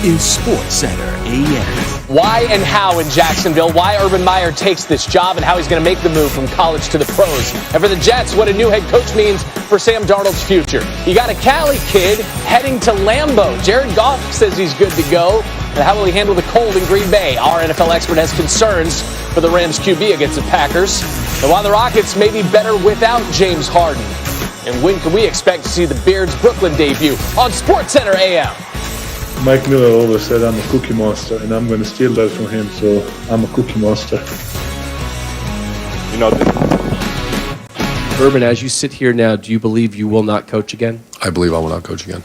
is SportsCenter AM. Why and how in Jacksonville, why Urban Meyer takes this job and how he's going to make the move from college to the pros. And for the Jets, what a new head coach means for Sam Darnold's future. You got a Cali kid heading to Lambeau. Jared Goff says he's good to go. And how will he handle the cold in Green Bay? Our NFL expert has concerns for the Rams QB against the Packers. And while the Rockets may be better without James Harden. And when can we expect to see the Beards' Brooklyn debut on SportsCenter AM? Mike Miller always said I'm a cookie monster, and I'm going to steal that from him, so I'm a cookie monster. You know, Urban, as you sit here now, do you believe you will not coach again? I believe I will not coach again.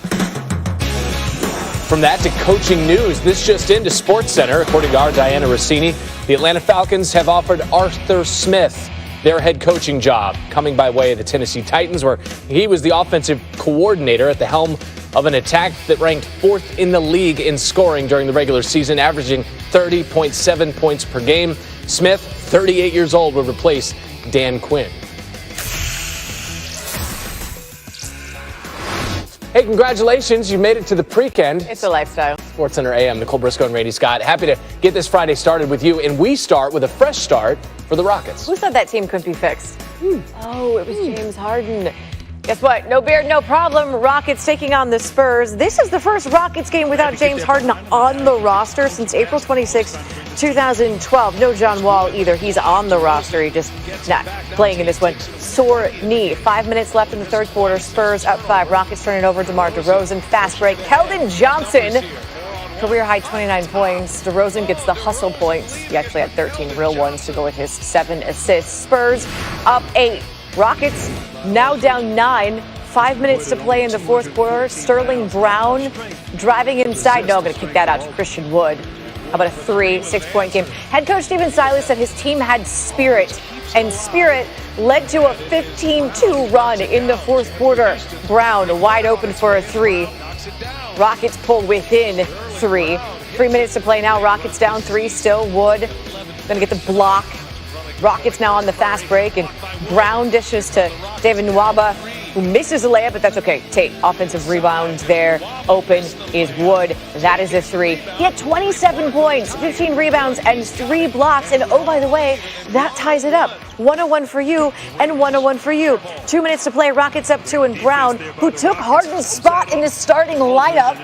From that to coaching news, this just into SportsCenter. According to our Diana Rossini, the Atlanta Falcons have offered Arthur Smith their head coaching job, coming by way of the Tennessee Titans, where he was the offensive coordinator at the helm of an attack that ranked fourth in the league in scoring during the regular season, averaging 30.7 points per game. Smith, 38 years old, will replace Dan Quinn. Hey, congratulations. You made it to the pre-kend. It's a lifestyle. SportsCenter AM, Nicole Briscoe and Randy Scott. Happy to get this Friday started with you. And we start with a fresh start for the Rockets. Who said that team couldn't be fixed? Oh, it was James Harden. Guess what? No beard, no problem. Rockets taking on the Spurs. This is the first Rockets game without James Harden on the roster since April 26, 2012. No John Wall either. He's on the roster. He just not playing in this one. Sore knee. 5 minutes left in the third quarter. Spurs up 5. Rockets turning over DeMar DeRozan. Fast break. Keldon Johnson. Career high 29 points. DeRozan gets the hustle points. He actually had 13 real ones to go with his 7 assists. Spurs up 8. Rockets now down 9. 5 minutes to play in the fourth quarter. Sterling Brown driving inside. No, I'm going to kick that out to Christian Wood. How about a 6-point game? Head coach Stephen Silas said his team had spirit, and spirit led to a 15-2 run in the fourth quarter. Brown wide open for a 3. Rockets pull within 3. 3 minutes to play now. Rockets down 3 still. Wood going to get the block. Rockets now on the fast break, and Brown dishes to David Nwaba, who misses a layup, but that's okay. Tate, offensive rebound there. Open is Wood. That is a 3. He had 27 points, 15 rebounds, and 3 blocks. And oh, by the way, that ties it up. 101 for you and 101 for you. 2 minutes to play. Rockets up 2, and Brown, who took Harden's spot in the starting lineup,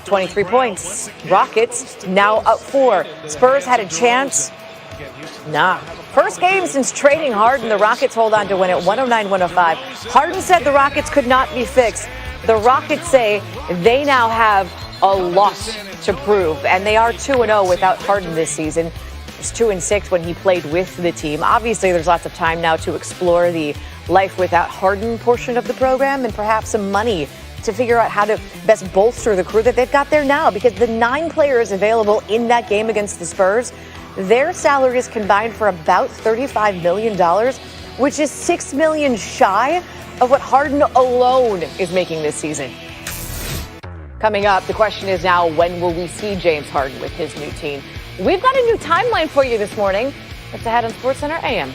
23 points. Rockets now up 4. Spurs had a chance. Nah. First game since trading Harden, the Rockets hold on to win at 109-105. Harden said the Rockets could not be fixed. The Rockets say they now have a lot to prove, and they are 2-0 without Harden this season. It's 2-6 when he played with the team. Obviously, there's lots of time now to explore the life without Harden portion of the program and perhaps some money to figure out how to best bolster the crew that they've got there now, because the 9 players available in that game against the Spurs, their salaries combined for about $35 million, which is $6 million shy of what Harden alone is making this season. Coming up, the question is now, when will we see James Harden with his new team? We've got a new timeline for you this morning. Let's ahead on SportsCenter AM.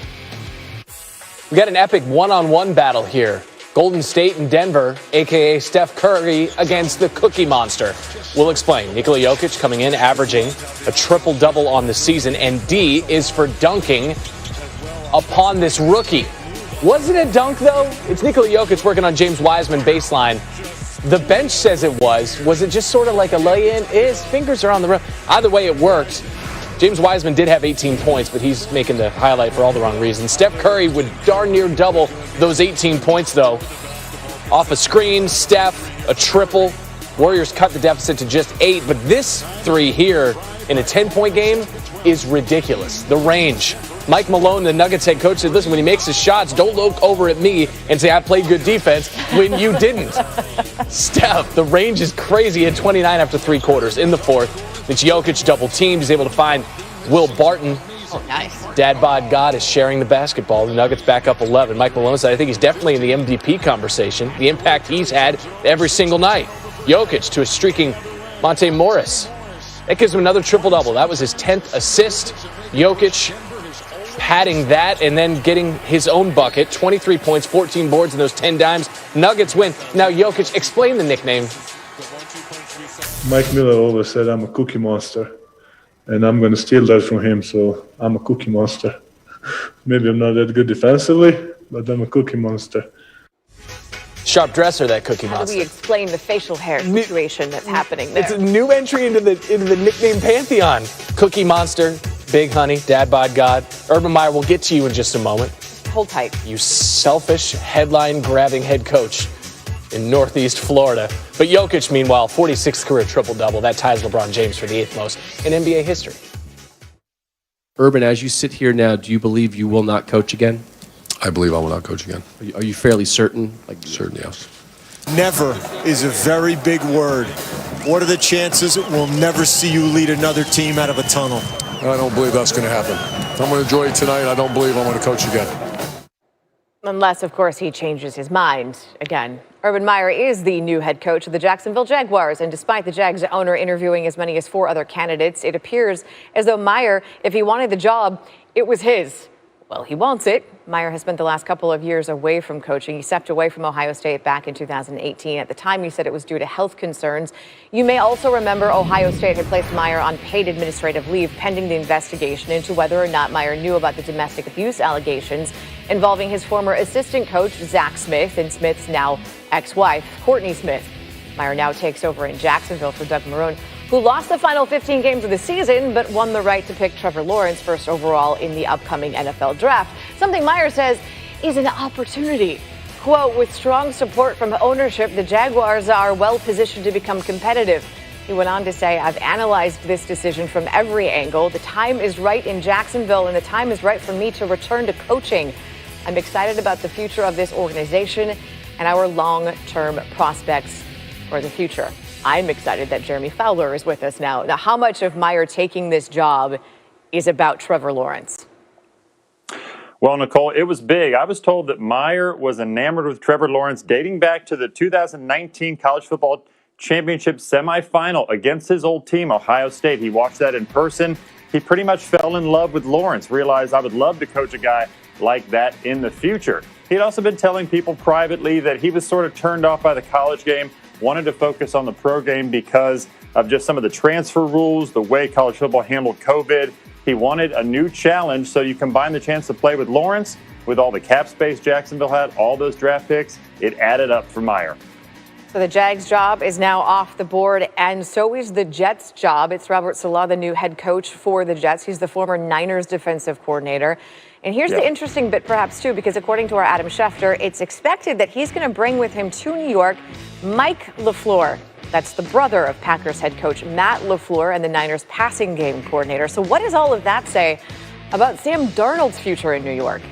We got an epic one-on-one battle here. Golden State and Denver, a.k.a. Steph Curry against the Cookie Monster. We'll explain. Nikola Jokic coming in, averaging a triple-double on the season, and D is for dunking upon this rookie. Was it a dunk, though? It's Nikola Jokic working on James Wiseman baseline. The bench says it was. Was it just sort of like a lay-in? His fingers are on the rim. Either way, it worked. James Wiseman did have 18 points, but he's making the highlight for all the wrong reasons. Steph Curry would darn near double those 18 points, though. Off a screen, Steph, a triple. Warriors cut the deficit to just 8, but this 3 here in a 10-point game is ridiculous. The range. Mike Malone, the Nuggets head coach, said, listen, when he makes his shots, don't look over at me and say I played good defense when you didn't. Steph, the range is crazy at 29 after 3 quarters in the fourth. It's Jokic double teamed. He's able to find Will Barton. Oh, nice. Dad bod God is sharing the basketball. The Nuggets back up 11. Mike Malone said, I think he's definitely in the MVP conversation. The impact he's had every single night. Jokic to a streaking Monte Morris. That gives him another triple-double. That was his 10th assist. Jokic padding that and then getting his own bucket. 23 points, 14 boards, and those 10 dimes. Nuggets win. Now, Jokic, explain the nickname. Mike Miller always said I'm a cookie monster, and I'm going to steal that from him, so I'm a cookie monster. Maybe I'm not that good defensively, but I'm a cookie monster. Sharp dresser, that Cookie How Monster. do we explain the facial hair situation that's happening there? It's a new entry into the nickname pantheon. Cookie Monster, Big Honey, Dad Bod God. Urban Meyer, we'll get to you in just a moment. Hold tight. You selfish, headline-grabbing head coach in Northeast Florida. But Jokic, meanwhile, 46th career triple-double. That ties LeBron James for the 8th most in NBA history. Urban, as you sit here now, do you believe you will not coach again? I believe I will not coach again. Are you fairly certain? Certain, yes. Never is a very big word. What are the chances we'll never see you lead another team out of a tunnel? I don't believe that's going to happen. I'm going to enjoy it tonight. I don't believe I'm going to coach again. Unless, of course, he changes his mind again. Urban Meyer is the new head coach of the Jacksonville Jaguars, and despite the Jags owner interviewing as many as 4 other candidates, it appears as though Meyer, if he wanted the job, it was his. Well, he wants it. Meyer has spent the last couple of years away from coaching. He stepped away from Ohio State back in 2018. At the time, he said it was due to health concerns. You may also remember Ohio State had placed Meyer on paid administrative leave pending the investigation into whether or not Meyer knew about the domestic abuse allegations involving his former assistant coach, Zach Smith, and Smith's now ex-wife, Courtney Smith. Meyer now takes over in Jacksonville for Doug Marrone, who lost the final 15 games of the season, but won the right to pick Trevor Lawrence first overall in the upcoming NFL draft. Something Meyer says is an opportunity. Quote, with strong support from ownership, the Jaguars are well positioned to become competitive. He went on to say, I've analyzed this decision from every angle. The time is right in Jacksonville, and the time is right for me to return to coaching. I'm excited about the future of this organization and our long-term prospects for the future. I'm excited that Jeremy Fowler is with us now. Now, how much of Meyer taking this job is about Trevor Lawrence? Well, Nicole, it was big. I was told that Meyer was enamored with Trevor Lawrence dating back to the 2019 college football championship semifinal against his old team, Ohio State. He watched that in person. He pretty much fell in love with Lawrence, realized I would love to coach a guy like that in the future. He'd also been telling people privately that he was sort of turned off by the college game, wanted to focus on the pro game because of just some of the transfer rules, the way college football handled COVID. He wanted a new challenge, so you combine the chance to play with Lawrence, with all the cap space Jacksonville had, all those draft picks, it added up for Meyer. So the Jags' job is now off the board, and so is the Jets' job. It's Robert Saleh, the new head coach for the Jets. He's the former Niners defensive coordinator. And here's the interesting bit, perhaps, too, because according to our Adam Schefter, it's expected that he's going to bring with him to New York Mike LaFleur. That's the brother of Packers head coach Matt LaFleur and the Niners passing game coordinator. So what does all of that say about Sam Darnold's future in New York?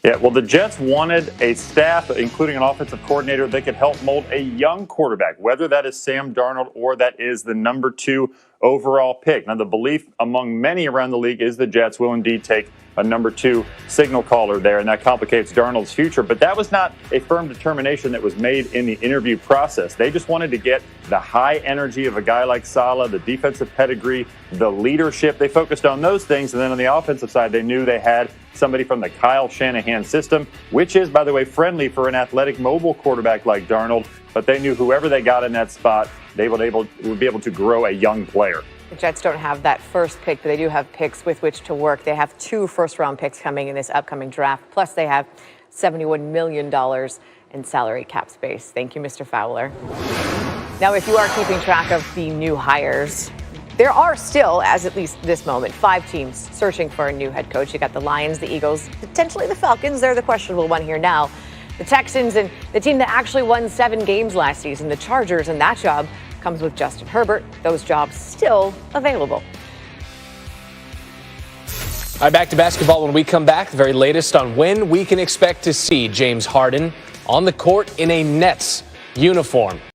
Yeah, well, the Jets wanted a staff, including an offensive coordinator, that could help mold a young quarterback, whether that is Sam Darnold or that is the number 2 overall pick. Now, the belief among many around the league is the Jets will indeed take a number 2 signal caller there, and that complicates Darnold's future. But that was not a firm determination that was made in the interview process. They just wanted to get the high energy of a guy like Saleh, the defensive pedigree, the leadership. They focused on those things, and then on the offensive side, they knew they had somebody from the Kyle Shanahan system, which is, by the way, friendly for an athletic mobile quarterback like Darnold. But they knew whoever they got in that spot, they would be able to grow a young player. The Jets don't have that first pick, but they do have picks with which to work. They have 2 first-round picks coming in this upcoming draft, plus they have $71 million in salary cap space. Thank you, Mr. Fowler. Now, if you are keeping track of the new hires, there are still, as at least this moment, 5 teams searching for a new head coach. You got the Lions, the Eagles, potentially the Falcons. They're the questionable one here now. The Texans and the team that actually won 7 games last season, the Chargers, and that job comes with Justin Herbert. Those jobs still available. All right, back to basketball when we come back. The very latest on when we can expect to see James Harden on the court in a Nets uniform.